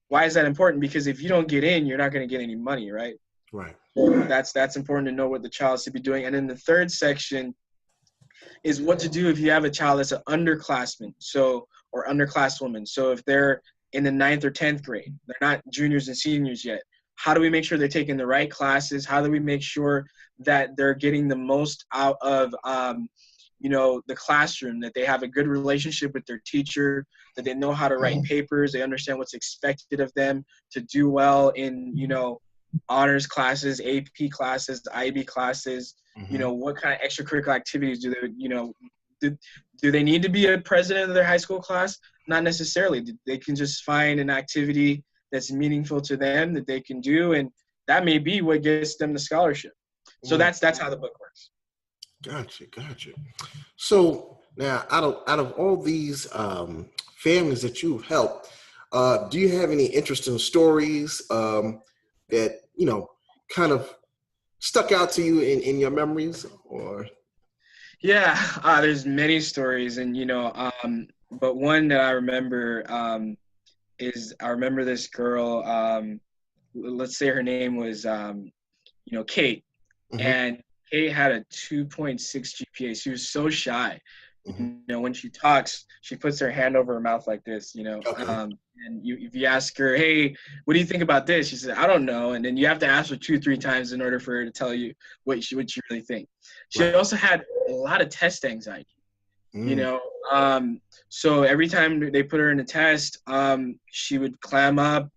B: Why is that important? Because if you don't get in, you're not going to get any money, right?
A: Right.
B: So that's important to know what the child should be doing. And then the third section is what to do if you have a child that's an underclassman, or underclasswoman. So if they're in the 9th or 10th grade, they're not juniors and seniors yet. How do we make sure they're taking the right classes? How do we make sure that they're getting the most out of the classroom, that they have a good relationship with their teacher, that they know how to write papers, they understand what's expected of them to do well in, honors classes, AP classes, IB classes,
A: Hmm.
B: what kind of extracurricular activities do they, do they need to be a president of their high school class? Not necessarily. They can just find an activity that's meaningful to them that they can do, and that may be what gets them the scholarship. So
A: Mm.
B: that's how the book works.
A: Gotcha. Gotcha. So now, out of all these families that you've helped, do you have any interesting stories that kind of stuck out to you in your memories? Or
B: Yeah, there's many stories, and but one that I remember is I remember this girl. Let's say her name was Kate,
A: Mhm,
B: and Kate had a 2.6 GPA. She was so shy.
A: mhm.
B: When she talks, she puts her hand over her mouth like this,
A: Okay.
B: and if you ask her, hey, what do you think about this? She said, I don't know. And then you have to ask her 2, 3 times in order for her to tell you what you really think. She
A: Right.
B: also had a lot of test anxiety, you
A: Mm.
B: know. So every time they put her in a test, she would clam up.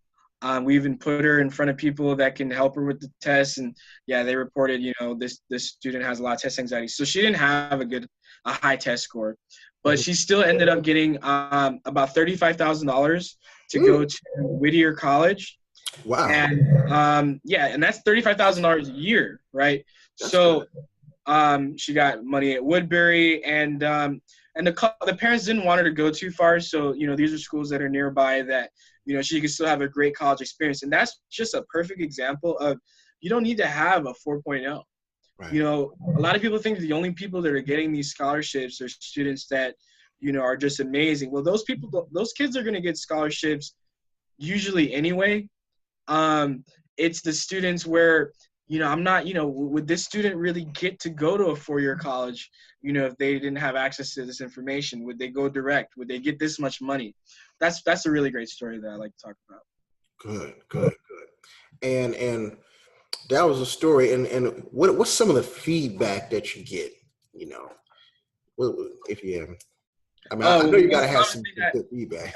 B: We even put her in front of people that can help her with the test, and yeah, they reported, this student has a lot of test anxiety. So she didn't have a high test score, but
A: Mhm.
B: she still ended up getting about $35,000 to
A: Mm.
B: go to Whittier College,
A: Wow.
B: and yeah, and that's $35,000 a year, right?
A: That's good.
B: So she got money at Woodbury, and the parents didn't want her to go too far. So these are schools that are nearby that she could still have a great college experience, and that's just a perfect example of you don't need to have a 4.0.
A: Right.
B: A lot of people think the only people that are getting these scholarships are students that are just amazing. Well, those kids are going to get scholarships usually anyway. It's the students where I'm not, would this student really get to go to a 4-year college, if they didn't have access to this information? Would they go direct? Would they get this much money? That's a really great story that I like to talk about.
A: Good. Good. Good. And that was a story. And what's some of the feedback that you get? You know, if you have, I mean, I
B: Oh,
A: know
B: the
A: you got to
B: most
A: have
B: common
A: some
B: thing
A: good feedback.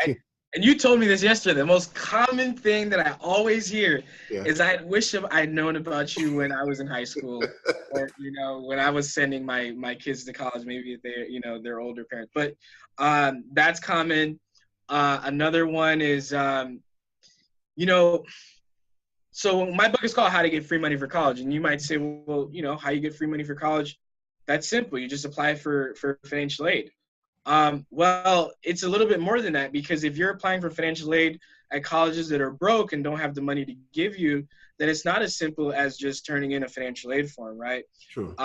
B: and you told me this yesterday. The most common thing that I always hear
A: Yeah.
B: is I wish I'd known about you when I was in high school, or when I was sending my kids to college. Maybe they're older parents, but that's common. Another one is you know. So my book is called How to Get Free Money for College, and you might say, well, how you get free money for college? That's simple. You just apply for financial aid. Well, it's a little bit more than that, because if you're applying for financial aid at colleges that are broke and don't have the money to give you, then it's not as simple as just turning in a financial aid form, right?
A: True.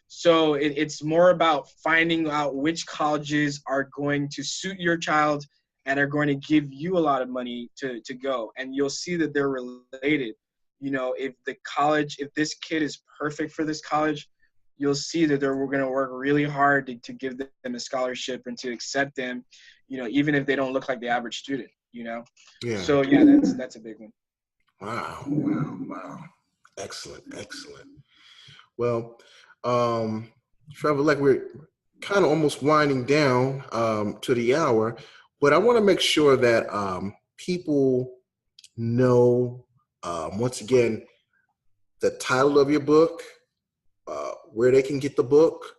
B: So it's more about finding out which colleges are going to suit your child and are going to give you a lot of money to go. And you'll see that they're related. If this kid is perfect for this college, you'll see that they're going to work really hard to give them a scholarship and to accept them, even if they don't look like the average student.
A: Yeah.
B: So yeah, that's a big one.
A: Wow. Excellent. Well, Trevor, like we're kind of almost winding down to the hour, but I want to make sure that people know, once again, the title of your book, where they can get the book,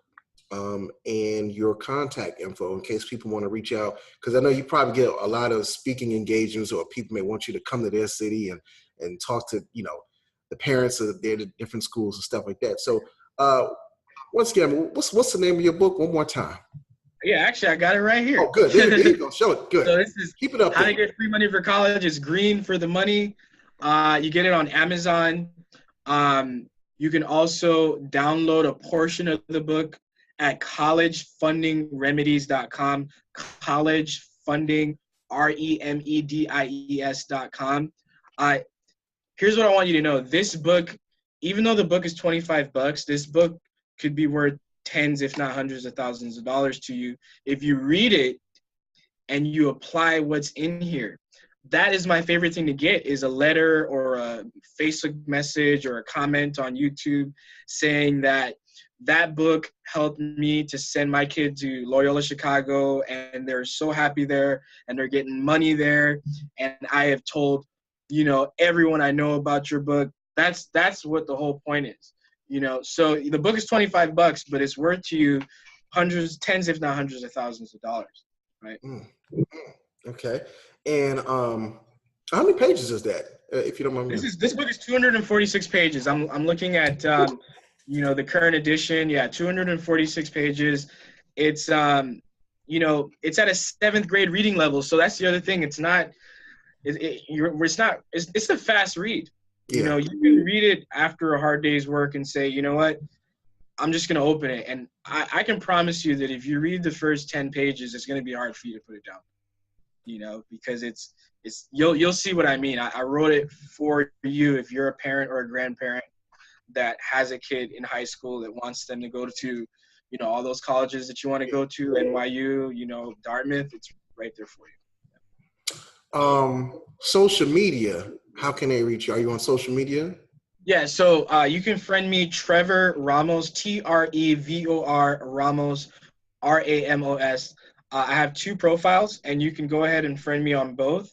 A: and your contact info in case people want to reach out. Because I know you probably get a lot of speaking engagements, or people may want you to come to their city and talk to, the parents of their different schools and stuff like that. So once again, what's the name of your book one more time?
B: Yeah, actually, I got it right here.
A: Oh, good. There you go. Show it. Good.
B: So this is
A: Keep it up
B: How
A: there.
B: to Get Free Money for College. It's green for the money. You get it on Amazon. You can also download a portion of the book at collegefundingremedies.com. collegefundingremedies.com. Here's what I want you to know. This book, even though the book is $25, this book could be worth tens, if not hundreds of thousands of dollars to you if you read it and you apply what's in here. That is my favorite thing to get, is a letter or a Facebook message or a comment on YouTube saying that book helped me to send my kid to Loyola Chicago, and they're so happy there, and they're getting money there, and I have told everyone I know about your book. That's what the whole point is. So the book is $25, but it's worth to you hundreds, tens, if not hundreds of thousands of dollars, right?
A: Okay. And how many pages is that, if you don't mind me?
B: This book is 246 pages. I'm looking at the current edition. Yeah, 246 pages. It's it's at a 7th grade reading level. So that's the other thing. It's not. It's a fast read.
A: Yeah.
B: You can read it after a hard day's work and say, you know what, I'm just gonna open it, and I can promise you that if you read the first 10 pages, it's gonna be hard for you to put it down. Because it's you'll see what I mean. I wrote it for you if you're a parent or a grandparent that has a kid in high school that wants them to go to, all those colleges that you want to go to, NYU, Dartmouth. It's right there for you.
A: Social media, how can they reach you? Are you on social media?
B: Yeah, so you can friend me, Trevor Ramos, Trevor Ramos, Ramos. I have 2 profiles, and you can go ahead and friend me on both.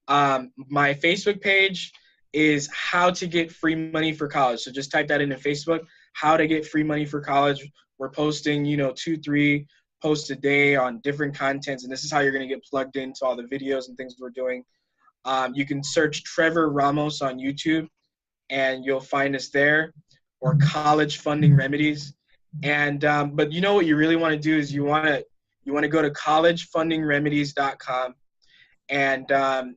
B: My Facebook page is How to Get Free Money for College. So just type that into Facebook, How to Get Free Money for College. We're posting, 2-3 posts a day on different contents, and this is how you're going to get plugged into all the videos and things we're doing. You can search Trevor Ramos on YouTube, and you'll find us there, or College Funding Remedies. And but what you really want to do is you want to go to collegefundingremedies.com, and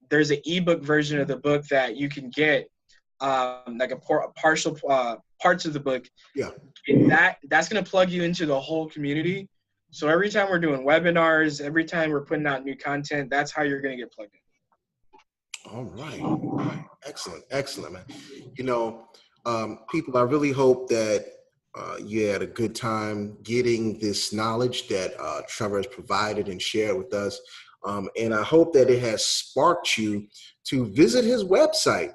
B: there's an ebook version of the book that you can get, like partial parts of the book.
A: Yeah.
B: That's going to plug you into the whole community. So every time we're doing webinars, every time we're putting out new content, that's how you're going to get plugged in.
A: All right. Excellent, man. People, I really hope that you had a good time getting this knowledge that Trevor has provided and shared with us. And I hope that it has sparked you to visit his website,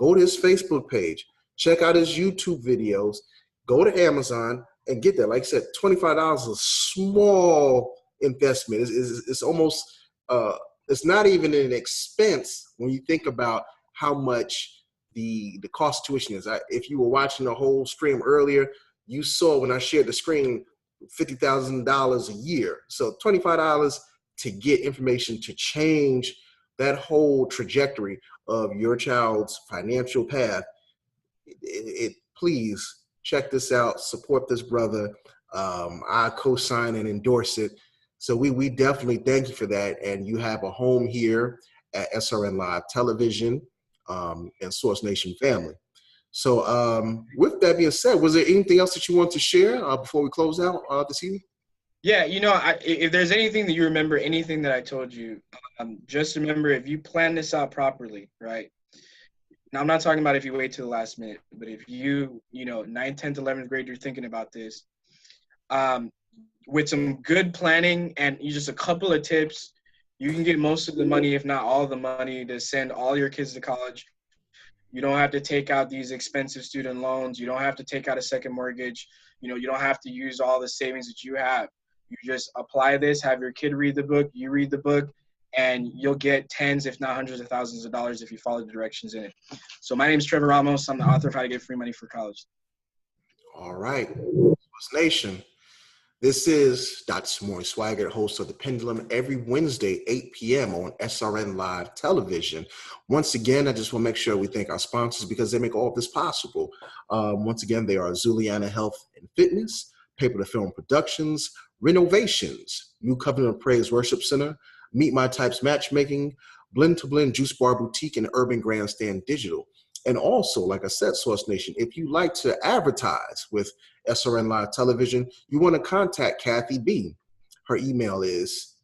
A: go to his Facebook page, check out his YouTube videos, go to Amazon and get that. Like I said, $25 is a small investment. It's almost, it's not even an expense when you think about how much the cost of tuition is. If you were watching the whole stream earlier, you saw when I shared the screen, $50,000 a year. So $25 to get information to change that whole trajectory of your child's financial path. Please check this out, support this brother. I co-sign and endorse it. So we definitely thank you for that. And you have a home here at SRN Live Television and Source Nation family. So with that being said, was there anything else that you want to share before we close out this evening?
B: Yeah, if there's anything that you remember, anything that I told you, just remember, if you plan this out properly, right? Now, I'm not talking about if you wait till the last minute, but if you, 9th, 10th, 11th grade, you're thinking about this, with some good planning and just a couple of tips, you can get most of the money, if not all the money, to send all your kids to college. You don't have to take out these expensive student loans. You don't have to take out a second mortgage. You don't have to use all the savings that you have. You just apply this, have your kid read the book, you read the book, and you'll get tens, if not hundreds of thousands of dollars if you follow the directions in it. So my name is Trevor Ramos. I'm the author of How to Get Free Money for College.
A: All right. Source Nation. This is Dr. Samori Swygert, host of The Pendulum, every Wednesday, 8 p.m. on SRN Live Television. Once again, I just want to make sure we thank our sponsors because they make all of this possible. Once again, they are Zuliana Health and Fitness, Paper to Film Productions, Renovations, New Covenant of Praise Worship Center, Meet My Types Matchmaking, Blend to Blend Juice Bar Boutique, and Urban Grandstand Digital. And also, like I said, Source Nation, if you like to advertise with SRN Live Television, you want to contact Kathy B. Her email is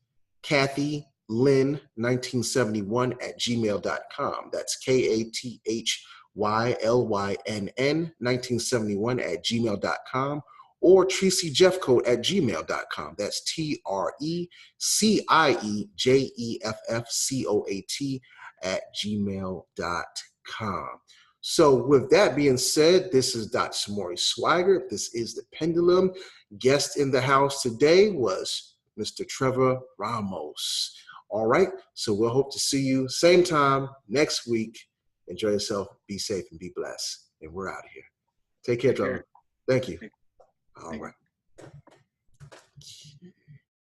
A: kathylynn1971@gmail.com. That's KATHYLYNN1971@gmail.com, or TreacyJeffcoat@gmail.com. That's TRECIEJEFFCOAT@gmail.com. So with that being said, this is Dr. Samori Swygert. This is The Pendulum. Guest in the house today was Mr. Trevor Ramos. All right, so we'll hope to see you same time next week. Enjoy yourself, be safe, and be blessed. And we're out of here. Take care, Trevor. Thank you. All right.